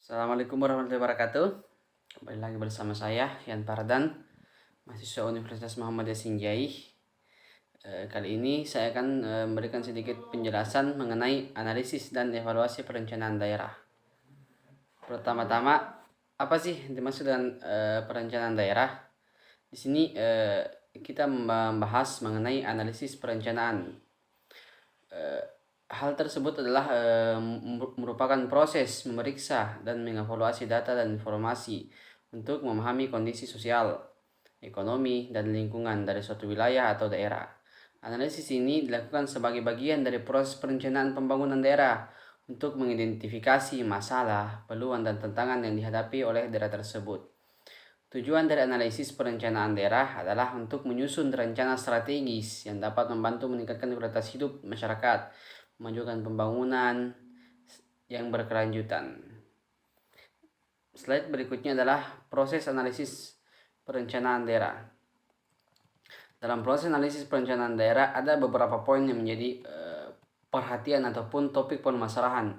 Assalamualaikum warahmatullahi wabarakatuh. Kembali lagi bersama saya, Yan Pardan, mahasiswa Universitas Muhammadiyah Sinjai. Kali ini saya akan memberikan sedikit penjelasan mengenai analisis dan evaluasi perencanaan daerah. Pertama-tama, apa sih dimaksud dengan perencanaan daerah? Di sini kita membahas mengenai analisis perencanaan. Hal tersebut adalah merupakan proses memeriksa dan mengevaluasi data dan informasi untuk memahami kondisi sosial, ekonomi, dan lingkungan dari suatu wilayah atau daerah. Analisis ini dilakukan sebagai bagian dari proses perencanaan pembangunan daerah untuk mengidentifikasi masalah, peluang, dan tantangan yang dihadapi oleh daerah tersebut. Tujuan dari analisis perencanaan daerah adalah untuk menyusun rencana strategis yang dapat membantu meningkatkan kualitas hidup masyarakat, memajukan pembangunan yang berkelanjutan. Slide berikutnya adalah proses analisis perencanaan daerah. Dalam proses analisis perencanaan daerah ada beberapa poin yang menjadi perhatian ataupun topik permasalahan.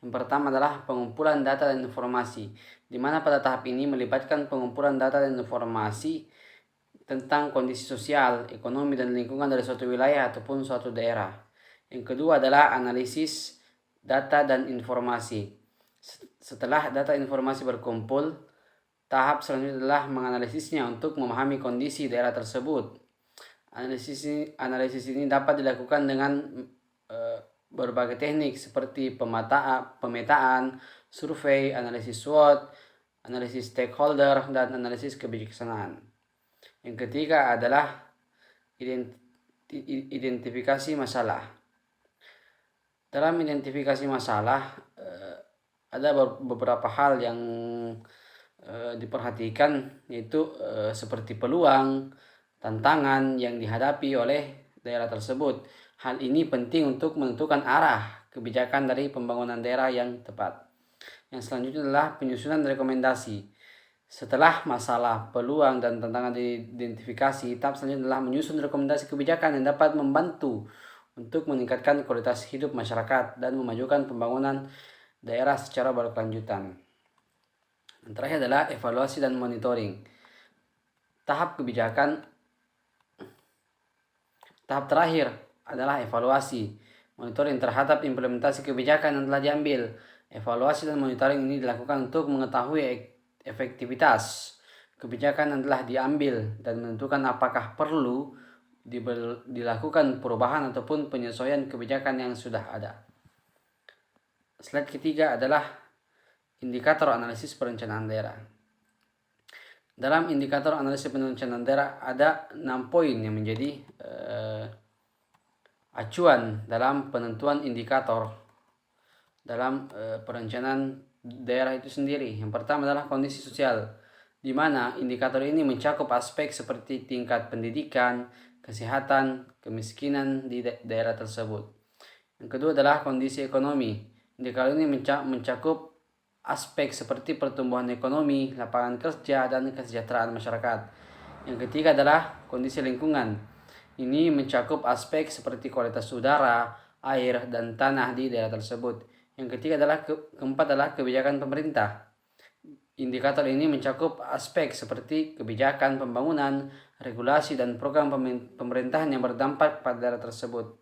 Yang pertama adalah pengumpulan data dan informasi, di mana pada tahap ini melibatkan pengumpulan data dan informasi tentang kondisi sosial, ekonomi, dan lingkungan dari suatu wilayah ataupun suatu daerah. Yang kedua adalah analisis data dan informasi. Setelah data informasi berkumpul, tahap selanjutnya adalah menganalisisnya untuk memahami kondisi daerah tersebut. Analisis ini dapat dilakukan dengan berbagai teknik seperti pemetaan, survei, analisis SWOT, analisis stakeholder, dan analisis kebijaksanaan. Yang ketiga adalah identifikasi masalah. Dalam identifikasi masalah ada beberapa hal yang diperhatikan, yaitu seperti peluang, tantangan yang dihadapi oleh daerah tersebut. Hal ini penting untuk menentukan arah kebijakan dari pembangunan daerah yang tepat. Yang selanjutnya adalah penyusunan rekomendasi. Setelah masalah, peluang, dan tantangan diidentifikasi, tahap selanjutnya adalah menyusun rekomendasi kebijakan yang dapat membantu untuk meningkatkan kualitas hidup masyarakat dan memajukan pembangunan daerah secara berkelanjutan. Yang terakhir adalah evaluasi dan monitoring. Tahap terakhir adalah evaluasi, monitoring terhadap implementasi kebijakan yang telah diambil. Evaluasi dan monitoring ini dilakukan untuk mengetahui efektivitas kebijakan yang telah diambil dan menentukan apakah perlu dilakukan perubahan ataupun penyesuaian kebijakan yang sudah ada. Slide ketiga adalah indikator analisis perencanaan daerah. Dalam indikator analisis perencanaan daerah ada 6 poin yang menjadi acuan dalam penentuan indikator dalam perencanaan daerah itu sendiri. Yang pertama adalah kondisi sosial, di mana indikator ini mencakup aspek seperti tingkat pendidikan, kesehatan, kemiskinan di daerah tersebut. Yang kedua adalah kondisi ekonomi. Indikator ini mencakup aspek seperti pertumbuhan ekonomi, lapangan kerja, dan kesejahteraan masyarakat. Yang ketiga adalah kondisi lingkungan. Ini mencakup aspek seperti kualitas udara, air, dan tanah di daerah tersebut. Yang ketiga adalah keempat adalah kebijakan pemerintah. Indikator ini mencakup aspek seperti kebijakan pembangunan, regulasi, dan program pemerintahan yang berdampak pada daerah tersebut.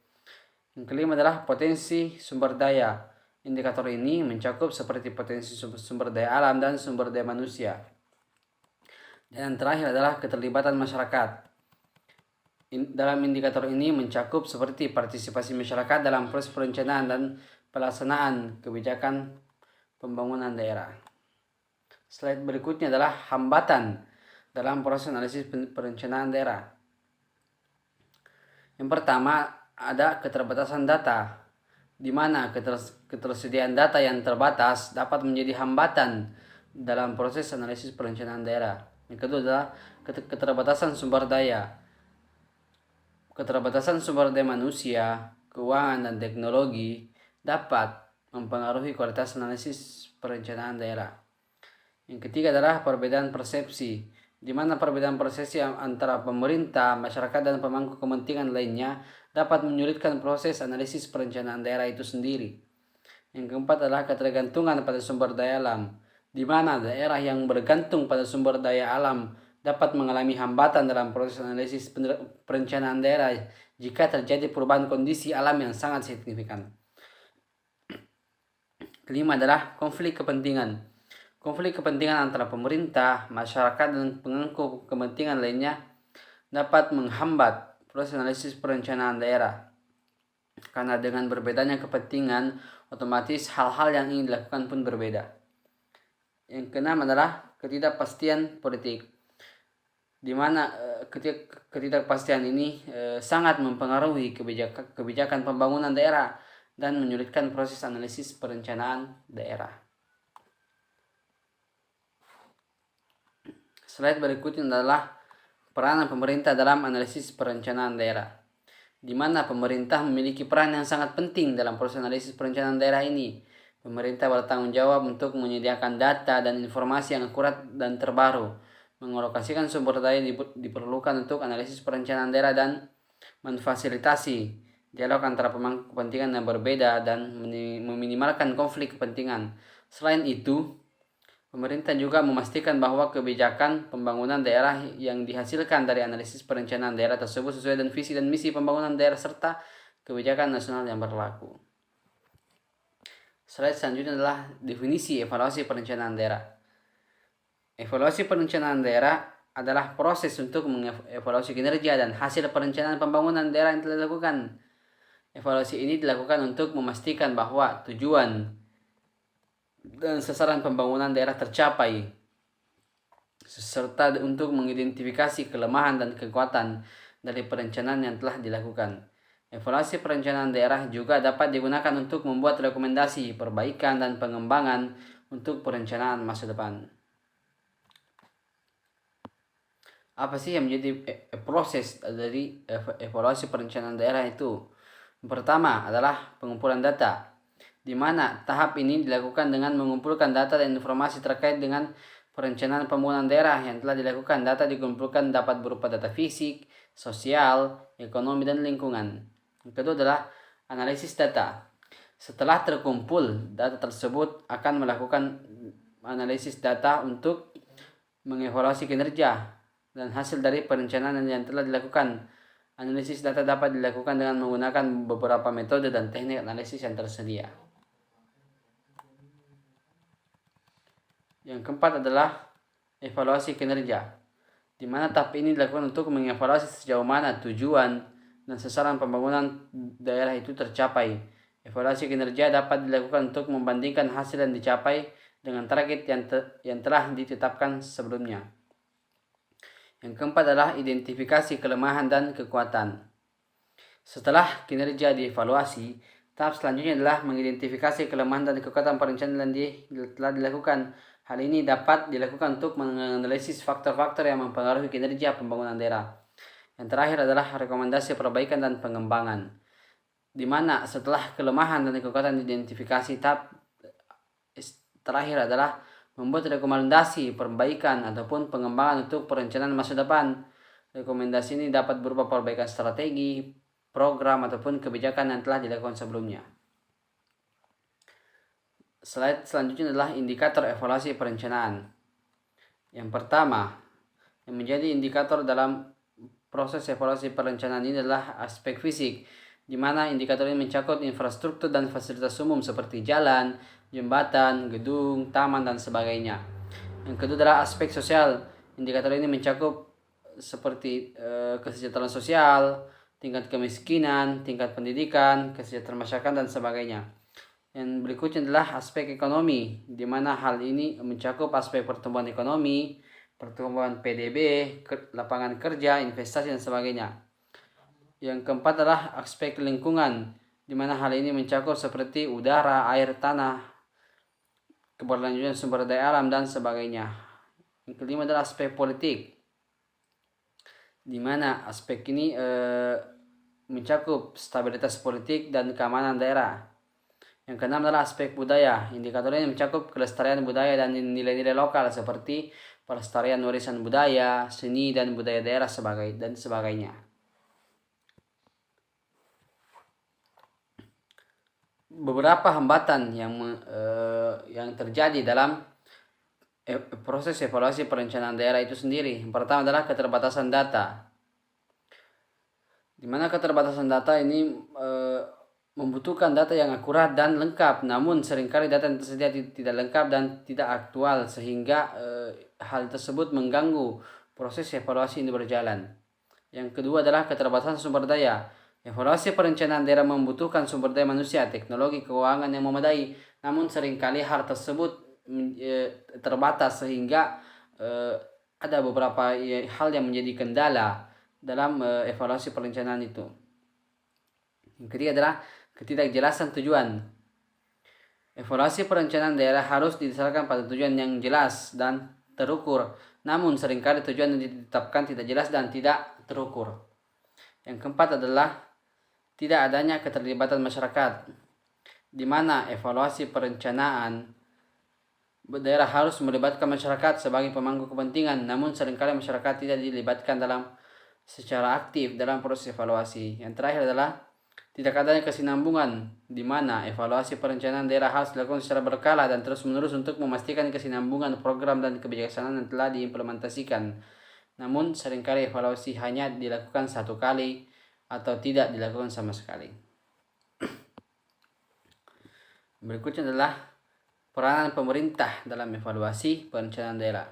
Yang kelima adalah potensi sumber daya. Indikator ini mencakup seperti potensi sumber daya alam dan sumber daya manusia. Dan yang terakhir adalah keterlibatan masyarakat. Dalam indikator ini mencakup seperti partisipasi masyarakat dalam proses perencanaan dan pelaksanaan kebijakan pembangunan daerah. Slide berikutnya adalah hambatan dalam proses analisis perencanaan daerah. Yang pertama ada keterbatasan data, di mana ketersediaan data yang terbatas dapat menjadi hambatan dalam proses analisis perencanaan daerah. Yang kedua adalah keterbatasan sumber daya. Keterbatasan sumber daya manusia, keuangan, dan teknologi dapat mempengaruhi kualitas analisis perencanaan daerah. Yang ketiga adalah perbedaan persepsi, di mana perbedaan persepsi antara pemerintah, masyarakat, dan pemangku kepentingan lainnya dapat menyulitkan proses analisis perencanaan daerah itu sendiri. Yang keempat adalah ketergantungan pada sumber daya alam. di mana daerah yang bergantung pada sumber daya alam dapat mengalami hambatan dalam proses analisis perencanaan daerah jika terjadi perubahan kondisi alam yang sangat signifikan. Kelima adalah konflik kepentingan. Konflik kepentingan antara pemerintah, masyarakat, dan pemangku kepentingan lainnya dapat menghambat proses analisis perencanaan daerah. Karena dengan berbedanya kepentingan, otomatis hal-hal yang ingin dilakukan pun berbeda. Yang keenam adalah ketidakpastian politik, di mana ketidakpastian ini sangat mempengaruhi kebijakan pembangunan daerah dan menyulitkan proses analisis perencanaan daerah. Slide berikutnya adalah peranan pemerintah dalam analisis perencanaan daerah, di mana pemerintah memiliki peran yang sangat penting dalam proses analisis perencanaan daerah ini. Pemerintah bertanggung jawab untuk menyediakan data dan informasi yang akurat dan terbaru, mengalokasikan sumber daya diperlukan untuk analisis perencanaan daerah, dan memfasilitasi dialog antara pemangku kepentingan yang berbeda dan meminimalkan konflik kepentingan. Selain itu, pemerintah juga memastikan bahwa kebijakan pembangunan daerah yang dihasilkan dari analisis perencanaan daerah tersebut sesuai dengan visi dan misi pembangunan daerah serta kebijakan nasional yang berlaku. Slide selanjutnya adalah definisi evaluasi perencanaan daerah. Evaluasi perencanaan daerah adalah proses untuk mengevaluasi kinerja dan hasil perencanaan pembangunan daerah yang telah dilakukan. Evaluasi ini dilakukan untuk memastikan bahwa tujuan dan sasaran pembangunan daerah tercapai, serta untuk mengidentifikasi kelemahan dan kekuatan dari perencanaan yang telah dilakukan. Evaluasi perencanaan daerah juga dapat digunakan untuk membuat rekomendasi perbaikan dan pengembangan untuk perencanaan masa depan. Apa sih yang menjadi proses dari evaluasi perencanaan daerah itu? Yang pertama adalah pengumpulan data, di mana tahap ini dilakukan dengan mengumpulkan data dan informasi terkait dengan perencanaan pembangunan daerah yang telah dilakukan. Data dikumpulkan dapat berupa data fisik, sosial, ekonomi, dan lingkungan. Yang kedua adalah analisis data. Setelah terkumpul, data tersebut akan melakukan analisis data untuk mengevaluasi kinerja dan hasil dari perencanaan yang telah dilakukan. Analisis data dapat dilakukan dengan menggunakan beberapa metode dan teknik analisis yang tersedia. Yang keempat adalah evaluasi kinerja, di mana tahap ini dilakukan untuk mengevaluasi sejauh mana tujuan dan sasaran pembangunan daerah itu tercapai. Evaluasi kinerja dapat dilakukan untuk membandingkan hasil yang dicapai dengan target yang telah ditetapkan sebelumnya. Yang keempat adalah identifikasi kelemahan dan kekuatan. Setelah kinerja dievaluasi, tahap selanjutnya adalah mengidentifikasi kelemahan dan kekuatan perencanaan yang telah dilakukan. Hal ini dapat dilakukan untuk menganalisis faktor-faktor yang mempengaruhi kinerja pembangunan daerah. Yang terakhir adalah rekomendasi perbaikan dan pengembangan, di mana setelah kelemahan dan kekuatan diidentifikasi, tahap terakhir adalah membuat rekomendasi perbaikan ataupun pengembangan untuk perencanaan masa depan. Rekomendasi ini dapat berupa perbaikan strategi, program, ataupun kebijakan yang telah dilakukan sebelumnya. Slide selanjutnya adalah indikator evaluasi perencanaan. Yang pertama, yang menjadi indikator dalam proses evaluasi perencanaan ini adalah aspek fisik, di mana indikator ini mencakup infrastruktur dan fasilitas umum seperti jalan, jembatan, gedung, taman, dan sebagainya. Yang kedua adalah aspek sosial. Indikator ini mencakup seperti kesejahteraan sosial, tingkat kemiskinan, tingkat pendidikan, kesejahteraan masyarakat, dan sebagainya. Yang berikutnya adalah aspek ekonomi, di mana hal ini mencakup aspek pertumbuhan ekonomi, pertumbuhan PDB, lapangan kerja, investasi, dan sebagainya. Yang keempat adalah aspek lingkungan, di mana hal ini mencakup seperti udara, air, tanah, keberlanjutan sumber daya alam, dan sebagainya. Yang kelima adalah aspek politik, di mana aspek ini mencakup stabilitas politik dan keamanan daerah. Yang keenam adalah aspek budaya. Indikator ini mencakup kelestarian budaya dan nilai-nilai lokal seperti pelestarian warisan budaya, seni, dan budaya daerah dan sebagainya. Beberapa hambatan yang terjadi dalam proses evaluasi perencanaan daerah itu sendiri. Yang pertama adalah keterbatasan data. Di mana keterbatasan data ini membutuhkan data yang akurat dan lengkap, namun seringkali data yang tersedia tidak lengkap dan tidak aktual, sehingga hal tersebut mengganggu proses evaluasi ini berjalan. Yang kedua adalah keterbatasan sumber daya. Evaluasi perencanaan daerah membutuhkan sumber daya manusia, teknologi, keuangan yang memadai, namun seringkali hal tersebut terbatas, sehingga ada beberapa hal yang menjadi kendala dalam evaluasi perencanaan itu. Yang ketiga adalah ketidakjelasan tujuan. Evaluasi perencanaan daerah harus didasarkan pada tujuan yang jelas dan terukur, namun seringkali tujuan yang ditetapkan tidak jelas dan tidak terukur. Yang keempat adalah tidak adanya keterlibatan masyarakat, di mana evaluasi perencanaan daerah harus melibatkan masyarakat sebagai pemangku kepentingan, namun seringkali masyarakat tidak dilibatkan secara aktif dalam proses evaluasi. Yang terakhir adalah tidak adanya kesinambungan, di mana evaluasi perencanaan daerah harus dilakukan secara berkala dan terus-menerus untuk memastikan kesinambungan program dan kebijaksanaan yang telah diimplementasikan. Namun seringkali evaluasi hanya dilakukan satu kali atau tidak dilakukan sama sekali. Berikutnya adalah peranan pemerintah dalam evaluasi perencanaan daerah.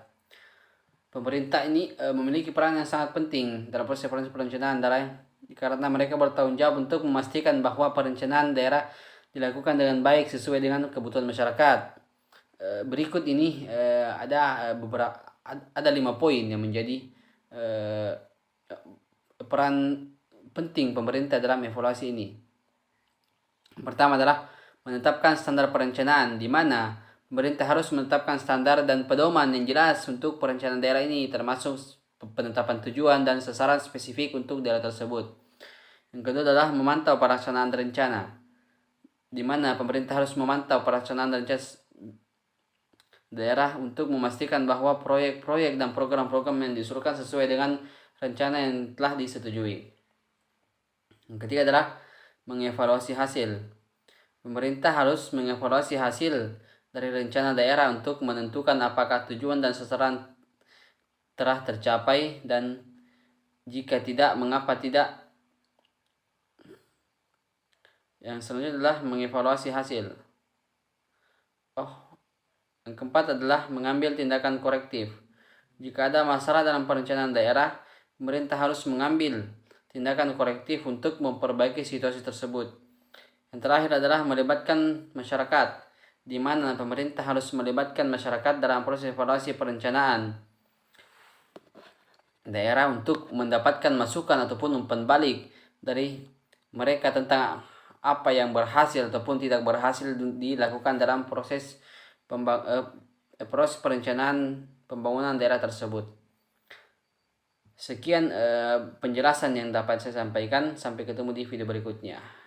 Pemerintah ini memiliki peran yang sangat penting dalam proses perencanaan daerah, karena mereka bertanggung jawab untuk memastikan bahwa perencanaan daerah dilakukan dengan baik sesuai dengan kebutuhan masyarakat. Berikut ini ada 5 poin yang menjadi peran penting pemerintah dalam evaluasi ini. Yang pertama adalah menetapkan standar perencanaan, di mana pemerintah harus menetapkan standar dan pedoman yang jelas untuk perencanaan daerah ini, termasuk penetapan tujuan dan sasaran spesifik untuk daerah tersebut. Yang kedua adalah memantau pelaksanaan rencana, di mana pemerintah harus memantau pelaksanaan rencana daerah untuk memastikan bahwa proyek-proyek dan program-program yang disuruhkan sesuai dengan rencana yang telah disetujui. Yang ketiga adalah mengevaluasi hasil. Pemerintah harus mengevaluasi hasil dari rencana daerah untuk menentukan apakah tujuan dan sasaran telah tercapai, dan jika tidak, mengapa tidak. Yang selanjutnya adalah mengevaluasi hasil. Yang keempat adalah mengambil tindakan korektif. Jika ada masalah dalam perencanaan daerah, pemerintah harus mengambil tindakan korektif untuk memperbaiki situasi tersebut. Yang terakhir adalah melibatkan masyarakat, di mana pemerintah harus melibatkan masyarakat dalam proses evaluasi perencanaan daerah untuk mendapatkan masukan ataupun umpan balik dari mereka tentang apa yang berhasil ataupun tidak berhasil dilakukan dalam proses perencanaan pembangunan daerah tersebut. Sekian penjelasan yang dapat saya sampaikan. Sampai ketemu di video berikutnya.